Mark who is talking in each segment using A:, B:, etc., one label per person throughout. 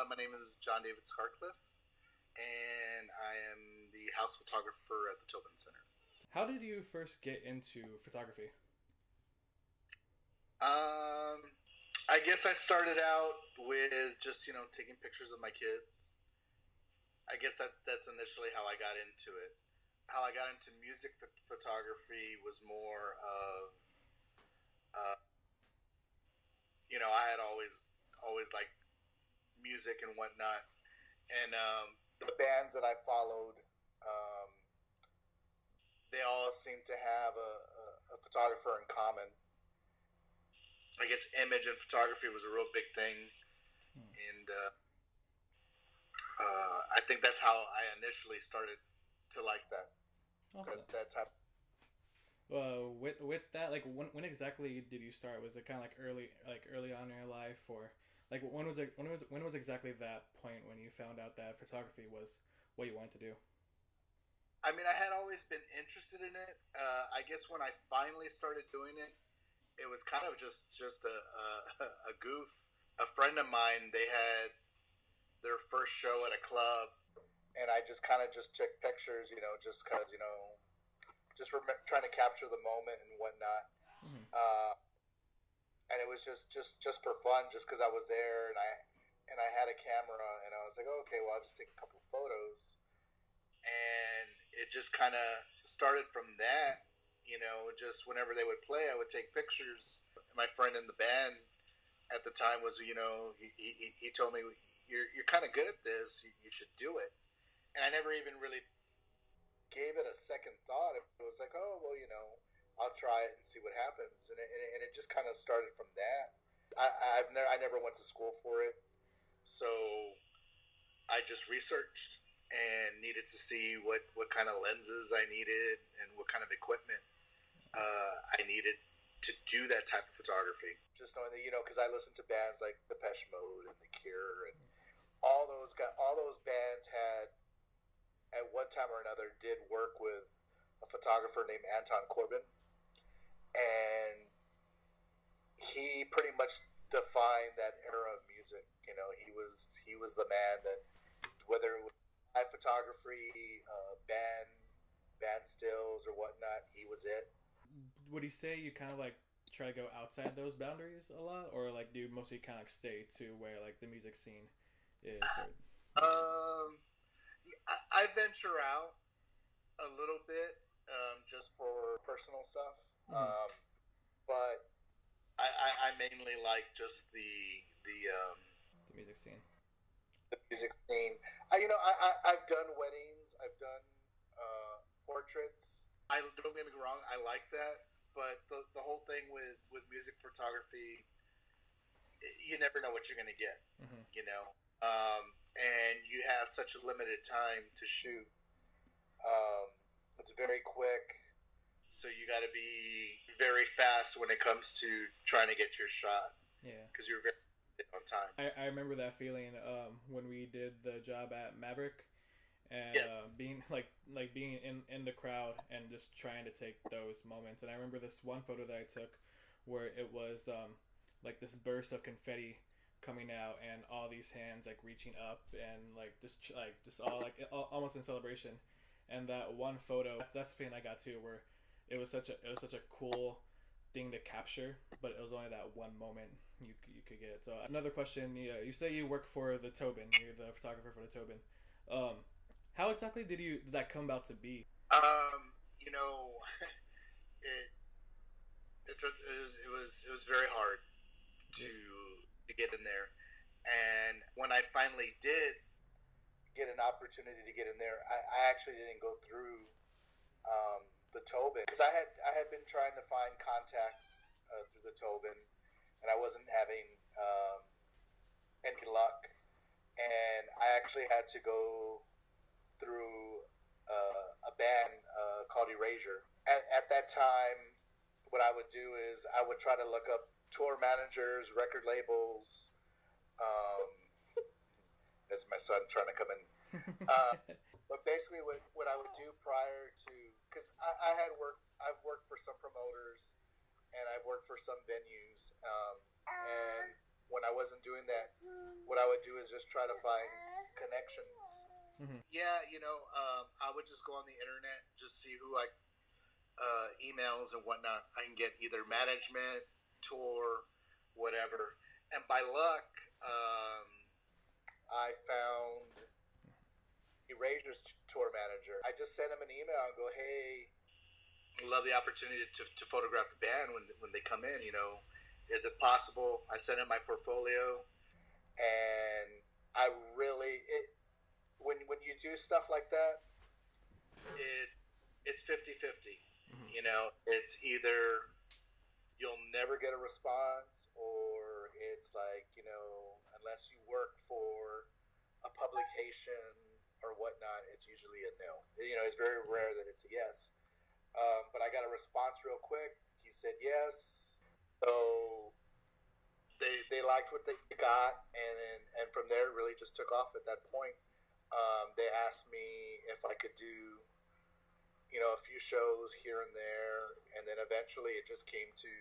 A: My name is John David Scarcliff, and I am the house photographer at the Tobin Center.
B: How did you first get into photography?
A: Um, I guess I started out with just taking pictures of my kids. I guess that's initially how I got into it. How I got into music photography was more of, uh, I had always liked music and whatnot, and the bands that I followed, um, they all seemed to have a photographer in common. I guess image and photography was a real big thing, and I think that's how I initially started to like that.
B: Awesome.
A: That type.
B: With that, like when exactly did you start? Was it kind of like early on in your life, or like when was exactly that point when you found out that photography was what you wanted to do?
A: I mean, I had always been interested in it. I guess when I finally started doing it, it was kind of just a goof. A friend of mine, they had their first show at a club, and I just kind of just took pictures, just because just trying to capture the moment and whatnot.
B: Mm-hmm.
A: And it was just for fun, just because I was there and I had a camera, and I was like, oh, okay, well, I'll just take a couple of photos, and it just kind of started from that. Just whenever they would play, I would take pictures. My friend in the band at the time was, he told me, you're kind of good at this. You should do it. And I never even really gave it a second thought. It was like, oh, well, I'll try it and see what happens. And it just kind of started from that. I never went to school for it. So I just researched and needed to see what kind of lenses I needed and what kind of equipment I needed to do that type of photography. Just knowing that, because I listened to bands like Depeche Mode and The Cure, and all those bands had, at one time or another, did work with a photographer named Anton Corbin, and he pretty much defined that era of music. He was the man that, whether it was live photography, band stills or whatnot, he was it.
B: Would you say you kind of like try to go outside those boundaries a lot, or like do you mostly kind of stay to where like the music scene is?
A: I venture out a little bit, just for personal stuff,
B: Mm-hmm.
A: but I mainly like just
B: The music scene.
A: the music scene. I've done weddings, I've done portraits. I don't get me wrong, I like that, but the whole thing with music photography, you never know what you're going to get,
B: Mm-hmm.
A: And you have such a limited time to shoot. It's very quick, so you got to be very fast when it comes to trying to get your shot,
B: Yeah.
A: because you're very on time.
B: I remember that feeling when we did the job at Maverick, and
A: Yes.
B: being being in the crowd and just trying to take those moments. And I remember this one photo that I took where it was like this burst of confetti coming out and all these hands like reaching up and just all almost in celebration. And that one photo, that's the feeling I got too, where it was such a cool thing to capture, but it was only that one moment you could get. So another question, you say you work for the Tobin, you're the photographer for the Tobin. How exactly did that come about to be?
A: You know, it it was very hard to get in there, and when I finally did get an opportunity to get in there, I actually didn't go through the Tobin, because I had been trying to find contacts through the Tobin, and I wasn't having any luck, and I actually had to go through a band called Erasure. At that time, what I would do is I would try to look up tour managers, record labels. That's my son trying to come in. But basically, what I would do prior to, because I've worked for some promoters, and I've worked for some venues, and when I wasn't doing that, what I would do is just try to find connections.
B: Mm-hmm.
A: Yeah, I would just go on the internet, just see who emails and whatnot. I can get either management, tour, whatever. And by luck, I found Erasure's tour manager. I just sent him an email and go, hey, love the opportunity to photograph the band when they come in. Is it possible? I sent him my portfolio, and I really when you do stuff like that, it's 50-50.
B: Mm-hmm.
A: It's either you'll never get a response, or it's like, unless you work for a publication or whatnot, it's usually a no. It's very rare that it's a yes. But I got a response real quick. He said yes. So they liked what they got, and from there it really just took off at that point. They asked me if I could do a few shows here and there, and then eventually it just came to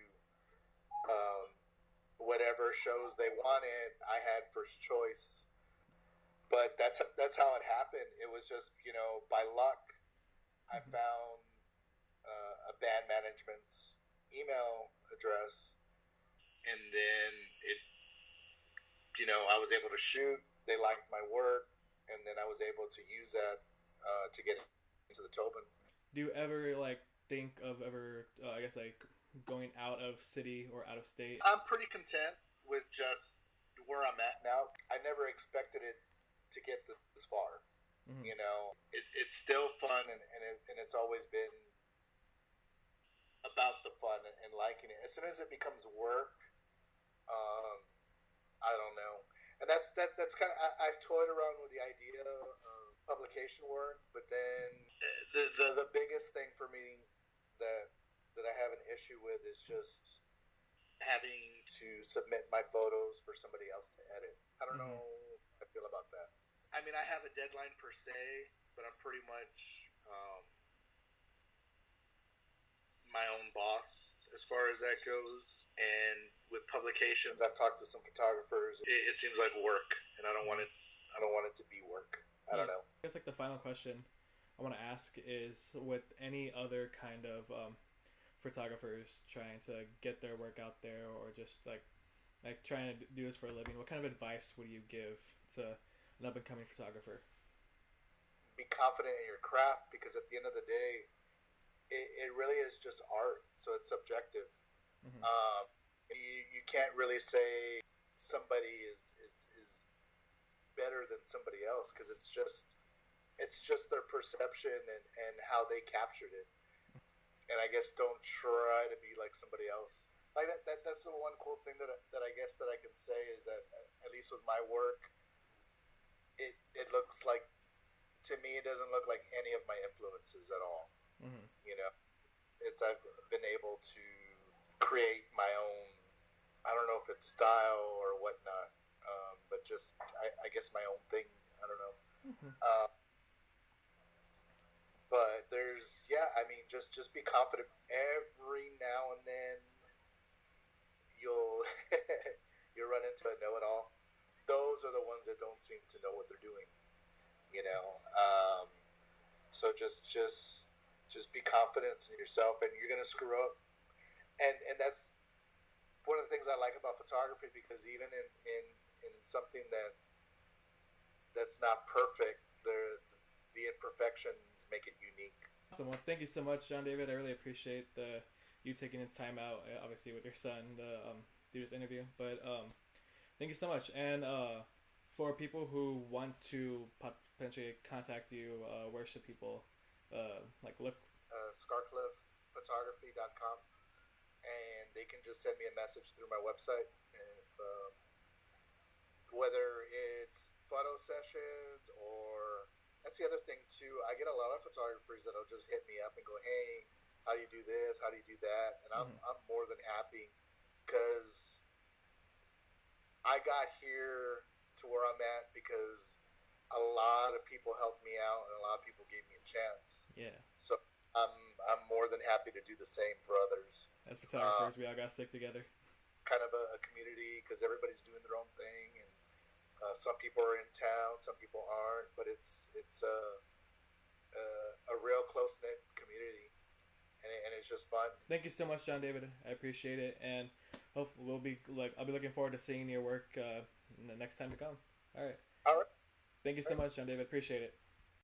A: whatever shows they wanted. I had first choice, but that's how it happened. It was just by luck. I found a band management's email address, and then I was able to shoot. They liked my work, and then I was able to use that to get into the Tobin.
B: Do you ever think of ever going out of city or out of state?
A: I'm pretty content with just where I'm at now. I never expected it to get this far. Mm-hmm. It's still fun, and it's always been about the fun and liking it. As soon as it becomes work, I don't know. And that's kind of, I've toyed around with the idea of publication work, but then the biggest thing for me that I have an issue with is just having to submit my photos for somebody else to edit. I don't know how I feel about that. I mean, I have a deadline per se, but I'm pretty much my own boss as far as that goes. And with publications, I've talked to some photographers. It seems like work, and I don't want it. I don't want it to be work. I don't know.
B: I guess the final question I want to ask is, with any other kind of photographers trying to get their work out there, or just like trying to do this for a living, what kind of advice would you give to an up and coming photographer?
A: Be confident in your craft, because at the end of the day, it really is just art, so it's subjective. Mm-hmm. You can't really say somebody is better than somebody else, because it's just their perception and how they captured it. And I guess don't try to be like somebody else. Like that's the one cool thing that I guess that I can say is that, at least with my work, it looks like, to me, it doesn't look like any of my influences at all. Mm-hmm. I've been able to create my own, I don't know if it's style or whatnot, but just I guess my own thing. I don't know. Mm-hmm. But there's, I mean, just be confident. Every now and then you'll run into a know-it-all. Those are the ones that don't seem to know what they're doing. So just be confident in yourself, and you're gonna screw up. And that's one of the things I like about photography, because even in something that's not perfect, the imperfections make it unique.
B: Awesome. Well, thank you so much, John David. I really appreciate you taking the time out, obviously with your son, to do this interview. But thank you so much. And for people who want to potentially contact you, where should people look?
A: Scarcliffphotography.com, and they can just send me a message through my website. If whether it's photo sessions, or that's the other thing too, I get a lot of photographers that'll just hit me up and go, hey, how do you do this, how do you do that? And I'm more than happy, because I got here to where I'm at because a lot of people helped me out, and a lot of people gave me a chance.
B: Yeah.
A: So I'm more than happy to do the same for others.
B: As photographers, we all gotta stick together.
A: kind of a community because everybody's doing their own thing, and some people are in town, some people aren't, but it's a real close knit community, and it's just fun.
B: Thank you so much, John David. I appreciate it, and hope I'll be looking forward to seeing your work the next time to come. All right.
A: All right.
B: Thank you so much, John David. Appreciate it.